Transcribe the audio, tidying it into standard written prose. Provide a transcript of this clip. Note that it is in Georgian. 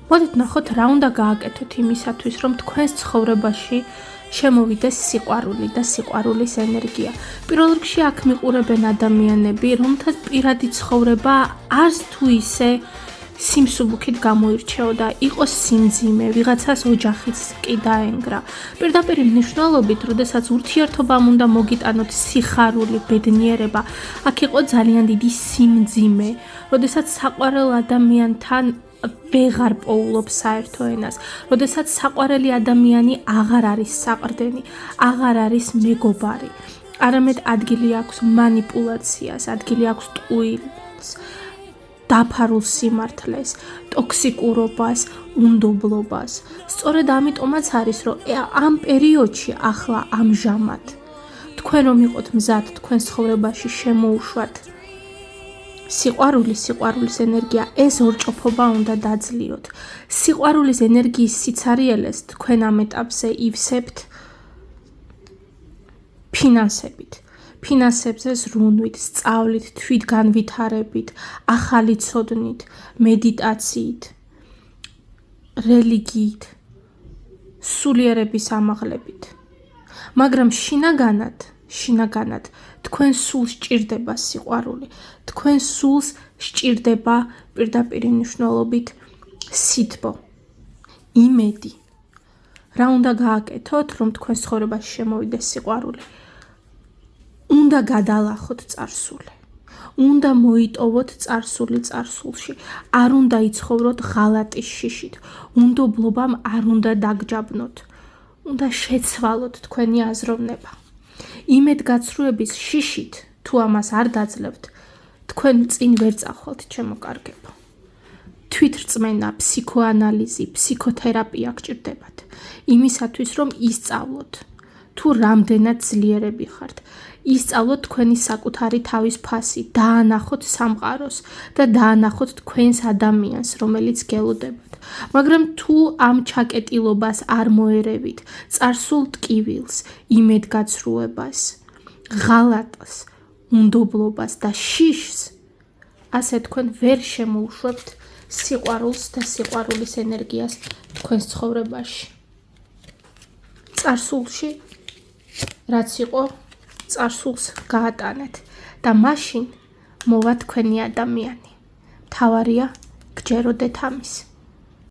მოდით ნახოთ რა უნდა გააკეთოთ იმისათვის, რომ თქვენს ცხოვრებაში შემოვიდეს სიყვარული და სიყვარულის ენერგია. პირველ რიგში აქ მიყურებენ ადამიანები, რომთაც პირადი ცხოვრება არც თუ ისე სიმსუბუქით გამოირჩეოდა, იყოს სიმძიმე, ვიღაცას ოჯახიც კი დაენგრა. პირდაპირ მნიშვნელობით, როდესაც ურთიერთობამ უნდა მოგიტანოთ სიხარული, ბედნიერება, აქ იყო ძალიან დიდი სიმძიმე, როდესაც საყვარელ ადამიანთან ვეღარ პოულობს საერთო ენას, როდესაც საყვარელი ადამიანი აღარ არის საყრდენი, აღარ არის მეგობარი, არამედ ადგილი აქვს მანიპულაციას, ადგილი აქვს ტყუილს, დაფარულ სიმართლეს, ტოქსიკურობას, უნდობლობას. სწორედ ამიტომაც არის, რომ ამ პერიოდში ახლა ამჟამად თქვენ რომ იყოთ მზად თქვენს ცხოვრებაში შემოუშვათ სიყვარულის ენერგია, ეს ორჭოფობა უნდა დაძლიოთ. სიყვარულის ენერგიის სიცარიელეს თქვენ ამ ეტაპზე ივსებთ ფინანსებით. ფინანსებზე ზრუნვით, სწავლით, თვითგანვითარებით, ახალი ცოდნით, მედიტაციით, რელიგიით, სულიერების ამაღლებით. მაგრამ შინაგანად თქვენ სულს სჭირდება სიყვარული, თქვენ სულს სჭირდება პირდაპირ მნიშვნელობით სითბო, იმედი. რა უნდა გააკეთოთ, რომ თქვენ ცხოვრებაში შემოვიდეს სიყვარული? უნდა გადალახოთ წარსული, უნდა მოიტოვოთ წარსული წარსულში, არ უნდა იცხოვროთ ღალატის შიშით, უნდობლობამ არ უნდა დაგჯაბნოთ, უნდა შეცვალოთ თქვენი აზროვნება. იმედგაცრუების შიშით, თუ ამას არ დაძლებთ, თქვენ წინ ვერ წახვალთ, ჩემო კარგებო. თვითრწმენა, ფსიქოანალიზი, ფსიქოთერაპია გჭირდებათ, იმისათვის, რომ ისწავლოთ, თუ რამდენად ძლიერები ხართ. ისწავლოთ თქვენი საკუთარი თავის ფასი, დაანახოთ სამყაროს და დაანახოთ თქვენს ადამიანს, რომელიც გელოდებათ. მაგრამ თუ ამ ჩაკეტილობას არ მოერევით, წარსულ ტკივილს, იმედგაცრუებას, ღალატს, უნდობლობას და შიშს, ასე თქვენ ვერ შემოუშვებთ სიყვარულს და სიყვარულის ენერგიას თქვენს ცხოვრებაში. წარსულში რაც იყო, წარსულს გაატანეთ და მაშინ მოვა თქვენი ადამიანი. მთავარია გჯეროდეთ ამის.